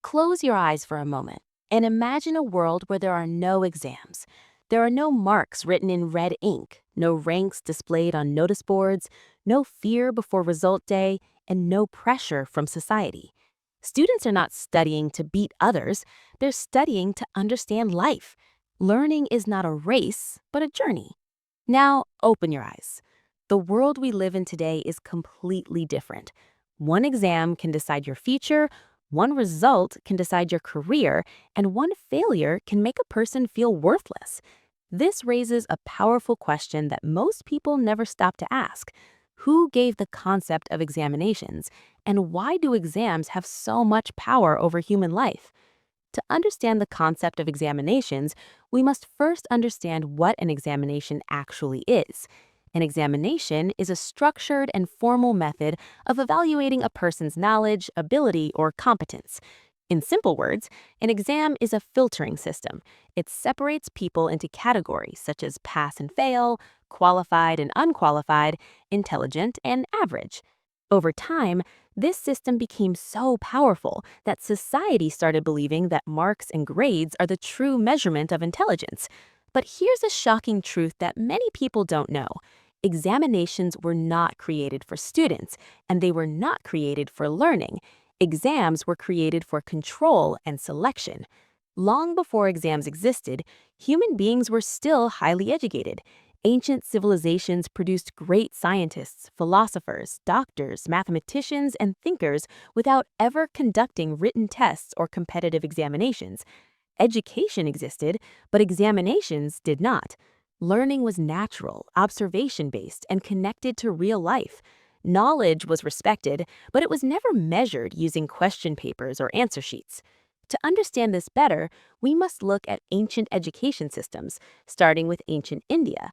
Close your eyes for a moment and imagine a world where there are no exams. There are no marks written in red ink, no ranks displayed on notice boards, no fear before result day, and no pressure from society. Students are not studying to beat others, they're studying to understand life. Learning is not a race, but a journey. Now, open your eyes. The world we live in today is completely different. One exam can decide your future, one result can decide your career, and one failure can make a person feel worthless. This raises a powerful question that most people never stop to ask. Who gave the concept of examinations, and why do exams have so much power over human life? To understand the concept of examinations, we must first understand what an examination actually is. An examination is a structured and formal method of evaluating a person's knowledge, ability, or competence. In simple words, an exam is a filtering system. It separates people into categories such as pass and fail, qualified and unqualified, intelligent and average. Over time, this system became so powerful that society started believing that marks and grades are the true measurement of intelligence. But here's a shocking truth that many people don't know. Examinations were not created for students, and they were not created for learning. Exams were created for control and selection. Long before exams existed, human beings were still highly educated. Ancient civilizations produced great scientists, philosophers, doctors, mathematicians, and thinkers without ever conducting written tests or competitive examinations. Education existed, but examinations did not. Learning was natural, observation-based, and connected to real life. Knowledge was respected, but it was never measured using question papers or answer sheets. To understand this better, we must look at ancient education systems, starting with ancient India.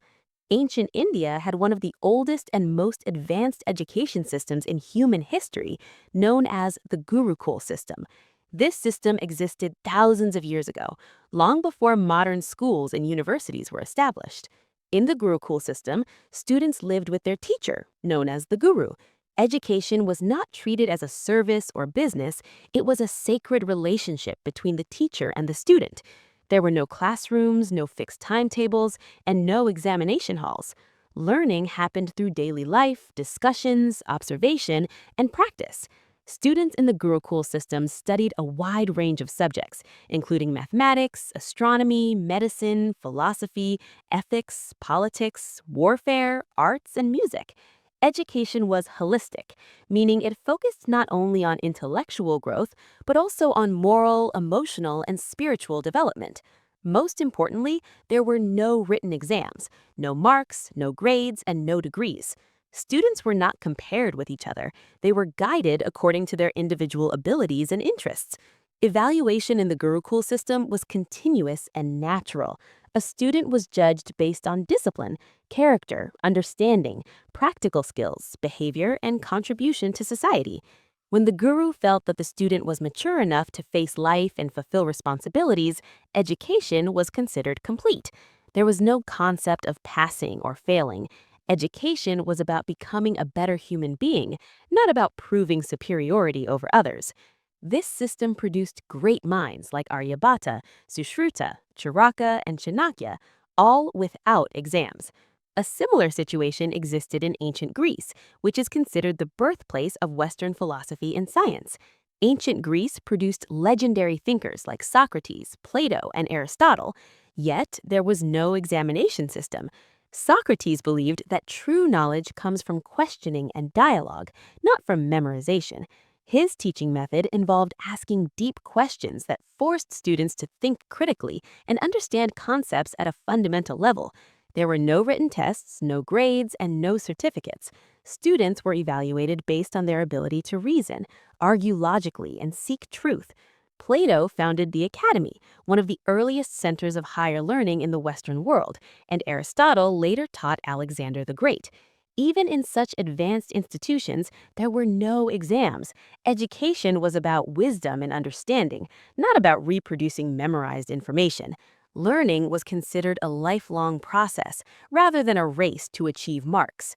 Ancient India had one of the oldest and most advanced education systems in human history, known as the Gurukul system. This system existed thousands of years ago, long before modern schools and universities were established. In the Gurukul system, students lived with their teacher, known as the guru. Education was not treated as a service or business, it was a sacred relationship between the teacher and the student. There were no classrooms, no fixed timetables, and no examination halls. Learning happened through daily life, discussions, observation, and practice. Students in the Gurukul system studied a wide range of subjects, including mathematics, astronomy, medicine, philosophy, ethics, politics, warfare, arts, and music. Education was holistic, meaning it focused not only on intellectual growth, but also on moral, emotional, and spiritual development. Most importantly, there were no written exams, no marks, no grades, and no degrees. Students were not compared with each other. They were guided according to their individual abilities and interests. Evaluation in the Gurukul system was continuous and natural. A student was judged based on discipline, character, understanding, practical skills, behavior, and contribution to society. When the guru felt that the student was mature enough to face life and fulfill responsibilities, education was considered complete. There was no concept of passing or failing. Education was about becoming a better human being, not about proving superiority over others. This system produced great minds like Aryabhata, Sushruta, Charaka, and Chanakya, all without exams. A similar situation existed in ancient Greece, which is considered the birthplace of Western philosophy and science. Ancient Greece produced legendary thinkers like Socrates, Plato, and Aristotle, yet there was no examination system. Socrates believed that true knowledge comes from questioning and dialogue, not from memorization. His teaching method involved asking deep questions that forced students to think critically and understand concepts at a fundamental level. There were no written tests, no grades, and no certificates. Students were evaluated based on their ability to reason, argue logically, and seek truth. Plato founded the Academy, one of the earliest centers of higher learning in the Western world, and Aristotle later taught Alexander the Great. Even in such advanced institutions, there were no exams. Education was about wisdom and understanding, not about reproducing memorized information. Learning was considered a lifelong process, rather than a race to achieve marks.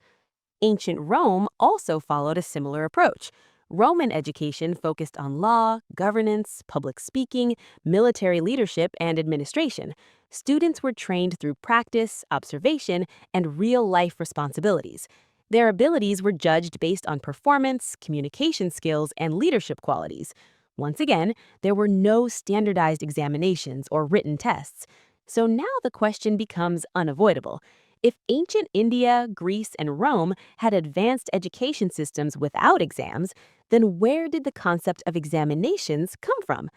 Ancient Rome also followed a similar approach. Roman education focused on law, governance, public speaking, military leadership, and administration. Students were trained through practice, observation, and real-life responsibilities. Their abilities were judged based on performance, communication skills, and leadership qualities. Once again, there were no standardized examinations or written tests. So now the question becomes unavoidable. If ancient India, Greece, and Rome had advanced education systems without exams, then where did the concept of examinations come from?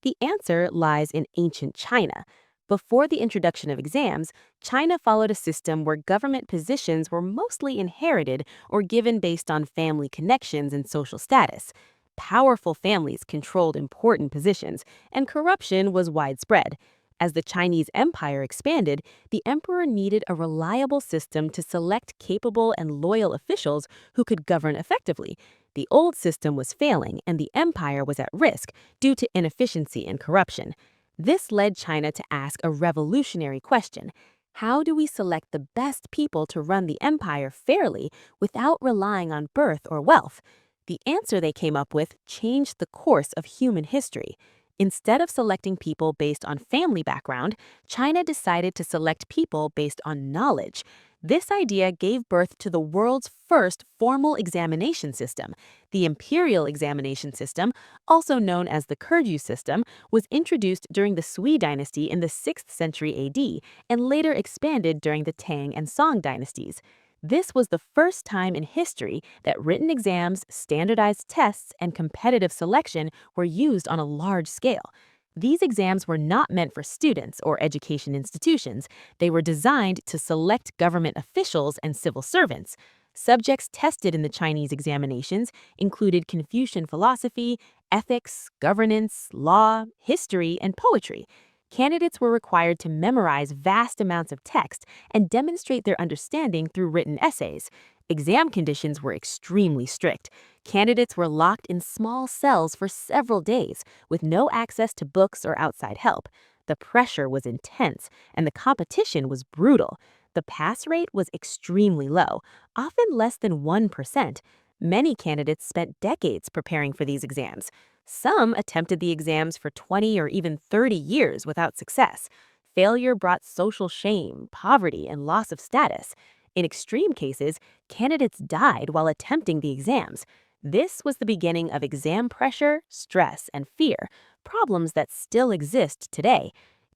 The answer lies in ancient China. Before the introduction of exams, China followed a system where government positions were mostly inherited or given based on family connections and social status. Powerful families controlled important positions, and corruption was widespread. As the Chinese empire expanded, the emperor needed a reliable system to select capable and loyal officials who could govern effectively. The old system was failing, and the empire was at risk due to inefficiency and corruption. This led China to ask a revolutionary question. How do we select the best people to run the empire fairly without relying on birth or wealth? The answer they came up with changed the course of human history. Instead of selecting people based on family background, China decided to select people based on knowledge. This idea gave birth to the world's first formal examination system. The imperial examination system, also known as the Kurju system, was introduced during the Sui dynasty in the 6th century AD and later expanded during the Tang and Song dynasties. This was the first time in history that written exams, standardized tests, and competitive selection were used on a large scale. These exams were not meant for students or education institutions. They were designed to select government officials and civil servants. Subjects tested in the Chinese examinations included Confucian philosophy, ethics, governance, law, history, and poetry. Candidates were required to memorize vast amounts of text and demonstrate their understanding through written essays. Exam conditions were extremely strict. Candidates were locked in small cells for several days, with no access to books or outside help. The pressure was intense, and the competition was brutal. The pass rate was extremely low, often less than 1%. Many candidates spent decades preparing for these exams. Some attempted the exams for 20 or even 30 years without success. Failure brought social shame, poverty, and loss of status. In extreme cases, candidates died while attempting the exams. This was the beginning of exam pressure, stress, and fear, problems that still exist today.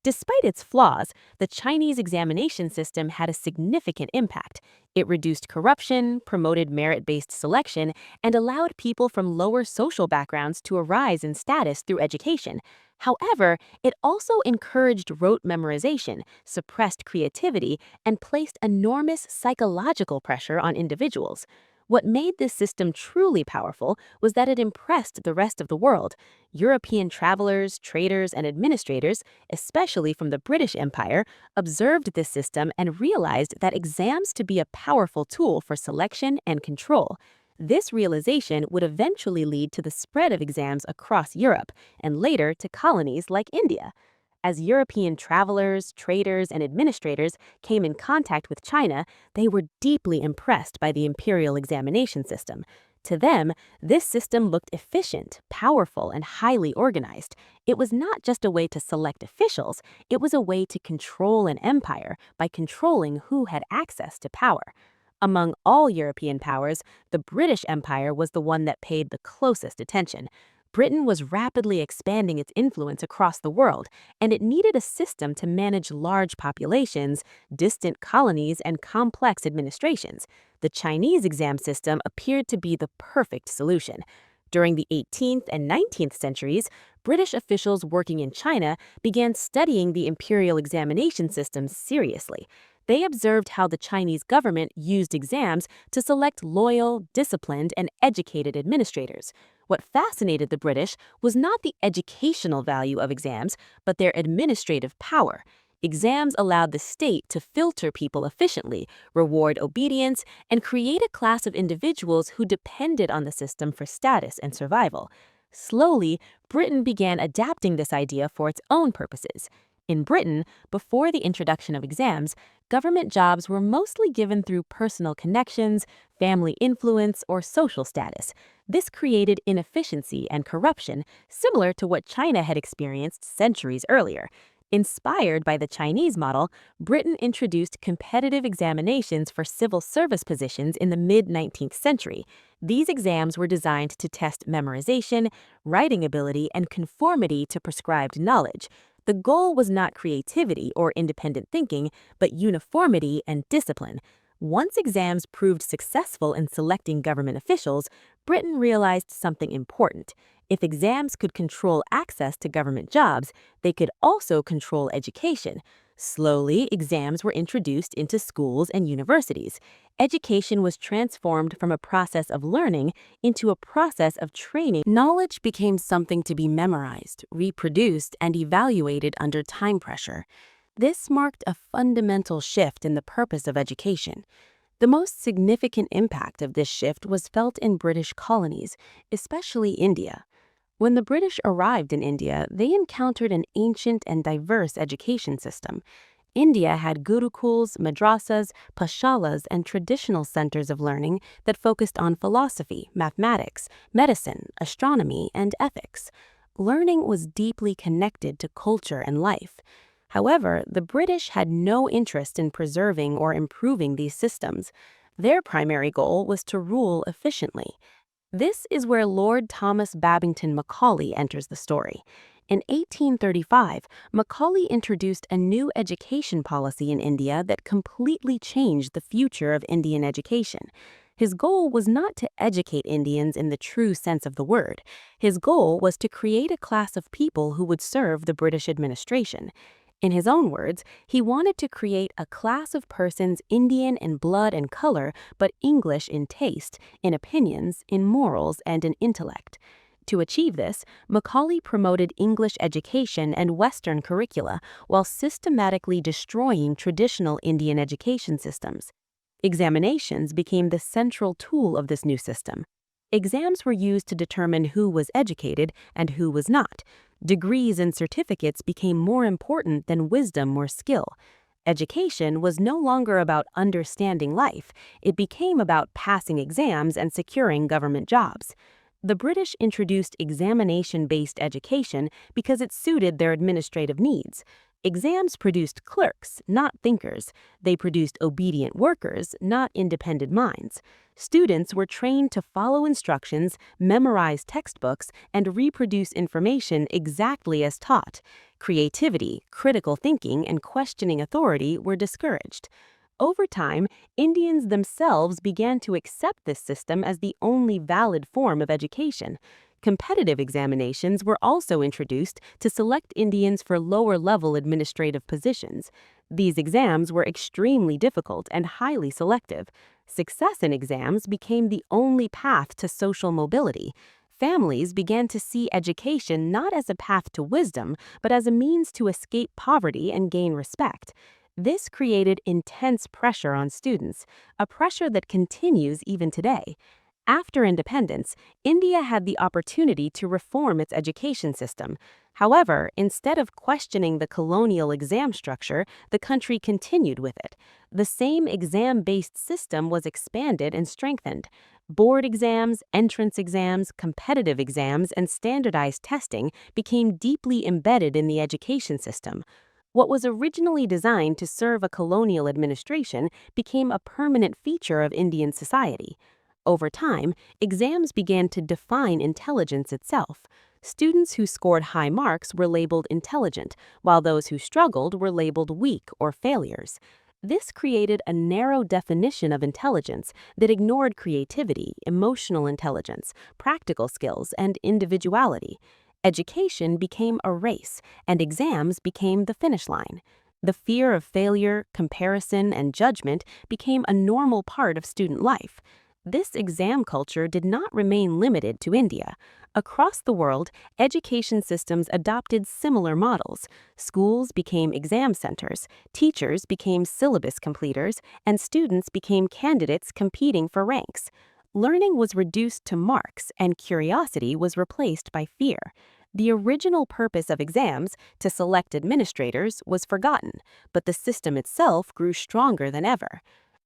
Despite its flaws, the Chinese examination system had a significant impact. It reduced corruption, promoted merit-based selection, and allowed people from lower social backgrounds to arise in status through education. However, it also encouraged rote memorization, suppressed creativity, and placed enormous psychological pressure on individuals. What made this system truly powerful was that it impressed the rest of the world. European travelers, traders, and administrators, especially from the British Empire, observed this system and realized that exams to be a powerful tool for selection and control. This realization would eventually lead to the spread of exams across Europe and later to colonies like India. As European travelers, traders, and administrators came in contact with China, they were deeply impressed by the imperial examination system. To them, this system looked efficient, powerful, and highly organized. It was not just a way to select officials, it was a way to control an empire by controlling who had access to power. Among all European powers, the British Empire was the one that paid the closest attention. Britain was rapidly expanding its influence across the world, and it needed a system to manage large populations, distant colonies, and complex administrations. The Chinese exam system appeared to be the perfect solution. During the 18th and 19th centuries, British officials working in China began studying the imperial examination system seriously. They observed how the Chinese government used exams to select loyal, disciplined, and educated administrators. What fascinated the British was not the educational value of exams, but their administrative power. Exams allowed the state to filter people efficiently, reward obedience, and create a class of individuals who depended on the system for status and survival. Slowly, Britain began adapting this idea for its own purposes. In Britain, before the introduction of exams, government jobs were mostly given through personal connections, family influence, or social status. This created inefficiency and corruption, similar to what China had experienced centuries earlier. Inspired by the Chinese model, Britain introduced competitive examinations for civil service positions in the mid-19th century. These exams were designed to test memorization, writing ability, and conformity to prescribed knowledge. The goal was not creativity or independent thinking, but uniformity and discipline. Once exams proved successful in selecting government officials, Britain realized something important. If exams could control access to government jobs, they could also control education. Slowly, exams were introduced into schools and universities. Education was transformed from a process of learning into a process of training. Knowledge became something to be memorized, reproduced, and evaluated under time pressure. This marked a fundamental shift in the purpose of education. The most significant impact of this shift was felt in British colonies, especially India. When the British arrived in India, they encountered an ancient and diverse education system. India had gurukuls, madrasas, pashalas, and traditional centers of learning that focused on philosophy, mathematics, medicine, astronomy, and ethics. Learning was deeply connected to culture and life. However, the British had no interest in preserving or improving these systems. Their primary goal was to rule efficiently. This is where Lord Thomas Babington Macaulay enters the story. In 1835, Macaulay introduced a new education policy in India that completely changed the future of Indian education. His goal was not to educate Indians in the true sense of the word. His goal was to create a class of people who would serve the British administration. In his own words, he wanted to create a class of persons Indian in blood and color, but English in taste, in opinions, in morals, and in intellect. To achieve this, Macaulay promoted English education and Western curricula while systematically destroying traditional Indian education systems. Examinations became the central tool of this new system. Exams were used to determine who was educated and who was not. Degrees and certificates became more important than wisdom or skill. Education was no longer about understanding life. It became about passing exams and securing government jobs. The British introduced examination-based education because it suited their administrative needs. Exams produced clerks, not thinkers. They produced obedient workers, not independent minds. Students were trained to follow instructions, memorize textbooks, and reproduce information exactly as taught. Creativity, critical thinking, and questioning authority were discouraged. Over time, Indians themselves began to accept this system as the only valid form of education. Competitive examinations were also introduced to select Indians for lower-level administrative positions. These exams were extremely difficult and highly selective. Success in exams became the only path to social mobility. Families began to see education not as a path to wisdom, but as a means to escape poverty and gain respect. This created intense pressure on students, a pressure that continues even today. After independence, India had the opportunity to reform its education system. However, instead of questioning the colonial exam structure, the country continued with it. The same exam-based system was expanded and strengthened. Board exams, entrance exams, competitive exams, and standardized testing became deeply embedded in the education system. What was originally designed to serve a colonial administration became a permanent feature of Indian society. Over time, exams began to define intelligence itself. Students who scored high marks were labeled intelligent, while those who struggled were labeled weak or failures. This created a narrow definition of intelligence that ignored creativity, emotional intelligence, practical skills, and individuality. Education became a race, and exams became the finish line. The fear of failure, comparison, and judgment became a normal part of student life. This exam culture did not remain limited to India. Across the world, education systems adopted similar models. Schools became exam centers, teachers became syllabus completers, and students became candidates competing for ranks. Learning was reduced to marks, and curiosity was replaced by fear. The original purpose of exams, to select administrators, was forgotten, but the system itself grew stronger than ever.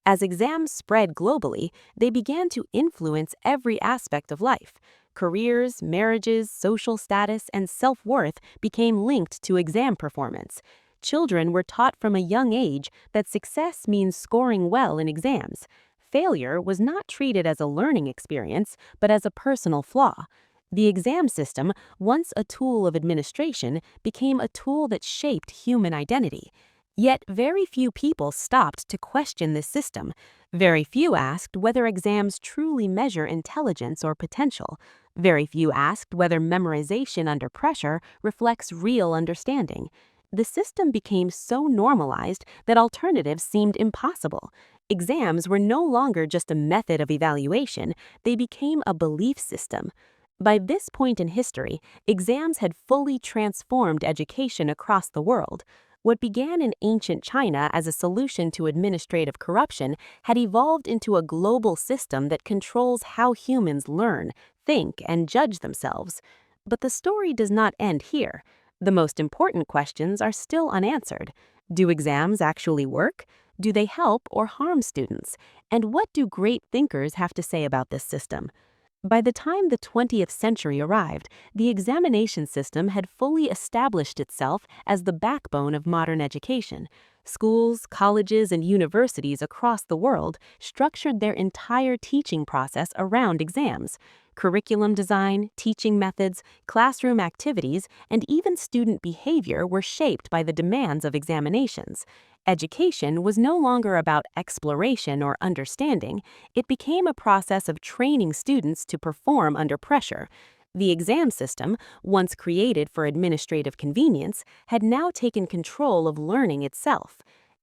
As exams spread globally, they began to influence every aspect of life. Careers, marriages, social status, and self-worth became linked to exam performance. Children were taught from a young age that success means scoring well in exams. Failure was not treated as a learning experience, but as a personal flaw. The exam system, once a tool of administration, became a tool that shaped human identity. Yet very few people stopped to question this system. Very few asked whether exams truly measure intelligence or potential. Very few asked whether memorization under pressure reflects real understanding. The system became so normalized that alternatives seemed impossible. Exams were no longer just a method of evaluation, they became a belief system. By this point in history, exams had fully transformed education across the world. What began in ancient China as a solution to administrative corruption had evolved into a global system that controls how humans learn, think, and judge themselves. But the story does not end here. The most important questions are still unanswered. Do exams actually work? Do they help or harm students? And what do great thinkers have to say about this system? By the time the 20th century arrived, the examination system had fully established itself as the backbone of modern education. Schools, colleges, and universities across the world structured their entire teaching process around exams. Curriculum design, teaching methods, classroom activities, and even student behavior were shaped by the demands of examinations. Education was no longer about exploration or understanding. It became a process of training students to perform under pressure. The exam system, once created for administrative convenience, had now taken control of learning itself.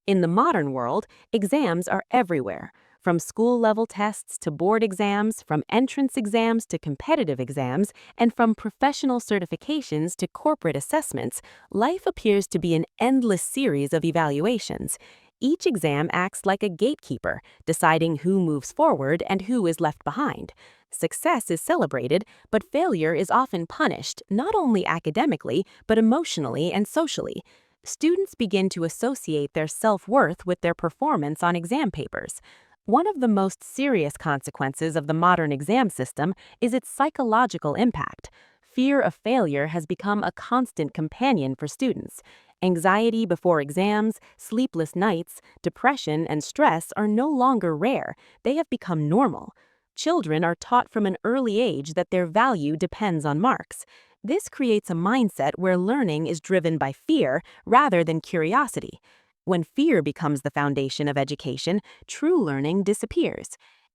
In the modern world, exams are everywhere. From school-level tests to board exams, from entrance exams to competitive exams, and from professional certifications to corporate assessments, life appears to be an endless series of evaluations. Each exam acts like a gatekeeper, deciding who moves forward and who is left behind. Success is celebrated, but failure is often punished, not only academically, but emotionally and socially. Students begin to associate their self-worth with their performance on exam papers. One of the most serious consequences of the modern exam system is its psychological impact. Fear of failure has become a constant companion for students. Anxiety before exams, sleepless nights, depression, and stress are no longer rare. They have become normal. Children are taught from an early age that their value depends on marks. This creates a mindset where learning is driven by fear rather than curiosity. When fear becomes the foundation of education, true learning disappears.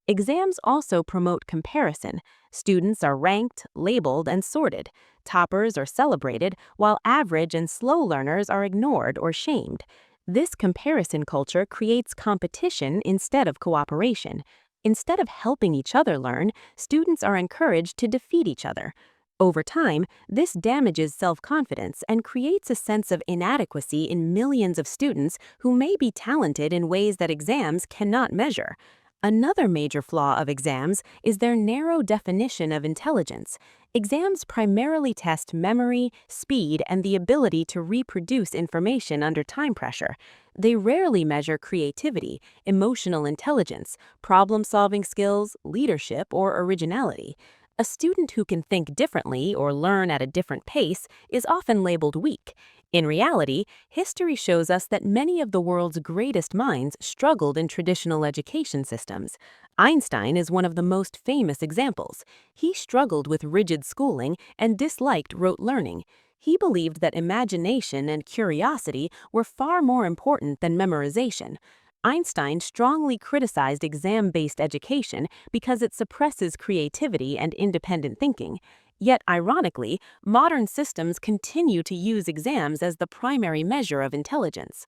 Exams also promote comparison. Students are ranked, labeled, and sorted. Toppers are celebrated, while average and slow learners are ignored or shamed. This comparison culture creates competition instead of cooperation. Instead of helping each other learn, students are encouraged to defeat each other. Over time, this damages self-confidence and creates a sense of inadequacy in millions of students who may be talented in ways that exams cannot measure. Another major flaw of exams is their narrow definition of intelligence. Exams primarily test memory, speed, and the ability to reproduce information under time pressure. They rarely measure creativity, emotional intelligence, problem-solving skills, leadership, or originality. A student who can think differently or learn at a different pace is often labeled weak. In reality, history shows us that many of the world's greatest minds struggled in traditional education systems. Einstein is one of the most famous examples. He struggled with rigid schooling and disliked rote learning. He believed that imagination and curiosity were far more important than memorization. Einstein strongly criticized exam-based education because it suppresses creativity and independent thinking. Yet, ironically, modern systems continue to use exams as the primary measure of intelligence.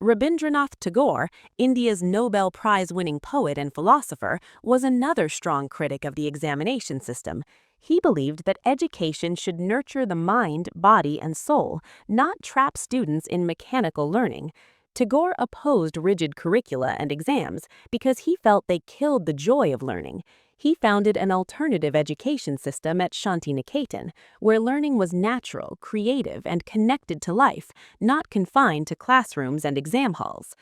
Rabindranath Tagore, India's Nobel Prize-winning poet and philosopher, was another strong critic of the examination system. He believed that education should nurture the mind, body, and soul, not trap students in mechanical learning. Tagore opposed rigid curricula and exams because he felt they killed the joy of learning. He founded an alternative education system at Shantiniketan, where learning was natural, creative, and connected to life, not confined to classrooms and exam halls.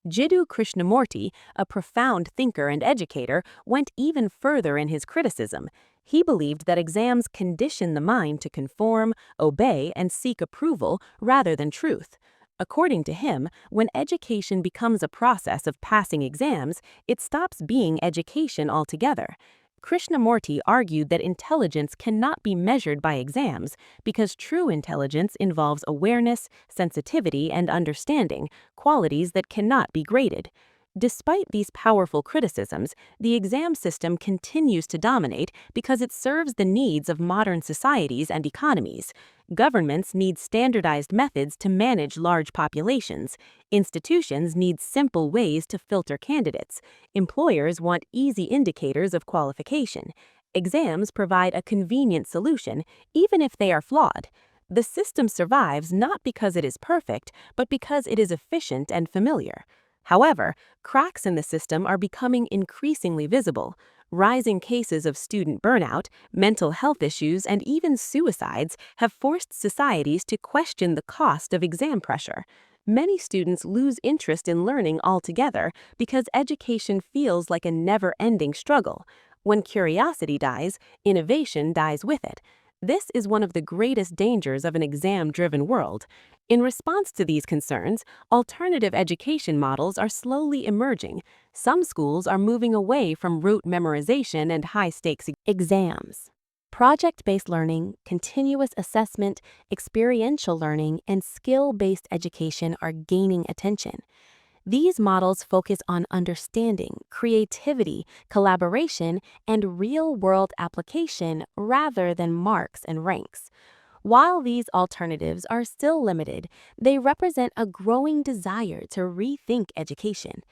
Jiddu Krishnamurti, a profound thinker and educator, went even further in his criticism. He believed that exams condition the mind to conform, obey, and seek approval rather than truth. According to him, when education becomes a process of passing exams, it stops being education altogether. Krishnamurti argued that intelligence cannot be measured by exams because true intelligence involves awareness, sensitivity, and understanding, qualities that cannot be graded. Despite these powerful criticisms, the exam system continues to dominate because it serves the needs of modern societies and economies. Governments need standardized methods to manage large populations. Institutions need simple ways to filter candidates. Employers want easy indicators of qualification. Exams provide a convenient solution, even if they are flawed. The system survives not because it is perfect, but because it is efficient and familiar. However, cracks in the system are becoming increasingly visible. Rising cases of student burnout, mental health issues, and even suicides have forced societies to question the cost of exam pressure. Many students lose interest in learning altogether because education feels like a never-ending struggle. When curiosity dies, innovation dies with it. This is one of the greatest dangers of an exam-driven world. In response to these concerns, alternative education models are slowly emerging. Some schools are moving away from rote memorization and high-stakes exams. Project-based learning, continuous assessment, experiential learning, and skill-based education are gaining attention. These models focus on understanding, creativity, collaboration, and real-world application rather than marks and ranks. While these alternatives are still limited, they represent a growing desire to rethink education.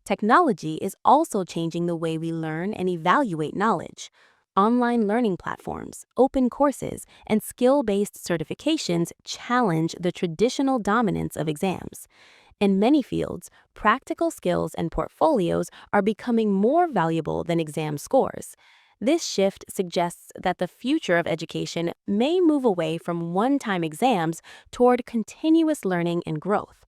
Technology is also changing the way we learn and evaluate knowledge. Online learning platforms, open courses, and skill-based certifications challenge the traditional dominance of exams. In many fields, practical skills and portfolios are becoming more valuable than exam scores. This shift suggests that the future of education may move away from one-time exams toward continuous learning and growth.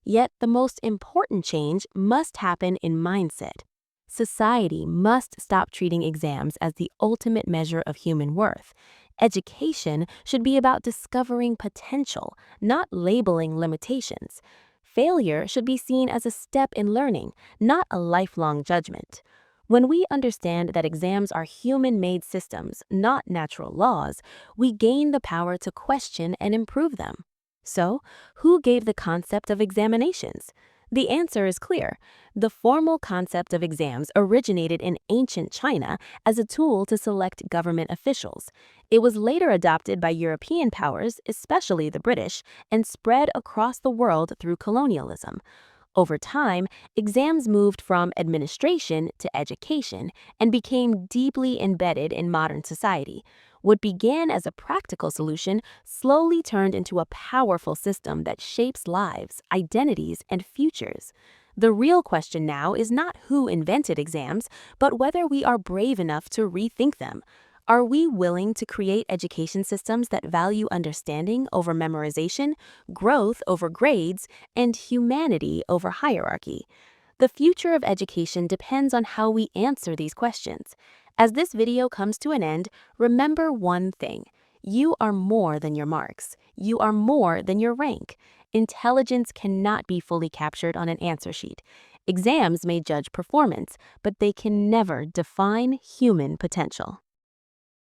Yet the most important change must happen in mindset. Society must stop treating exams as the ultimate measure of human worth. Education should be about discovering potential, not labeling limitations. Failure should be seen as a step in learning, not a lifelong judgment. When we understand that exams are human-made systems, not natural laws, we gain the power to question and improve them. So, who gave the concept of examinations? The answer is clear. The formal concept of exams originated in ancient China as a tool to select government officials. It was later adopted by European powers, especially the British, and spread across the world through colonialism. Over time, exams moved from administration to education and became deeply embedded in modern society. What began as a practical solution slowly turned into a powerful system that shapes lives, identities, and futures. The real question now is not who invented exams, but whether we are brave enough to rethink them. Are we willing to create education systems that value understanding over memorization, growth over grades, and humanity over hierarchy? The future of education depends on how we answer these questions. As this video comes to an end, remember one thing. You are more than your marks. You are more than your rank. Intelligence cannot be fully captured on an answer sheet. Exams may judge performance, but they can never define human potential.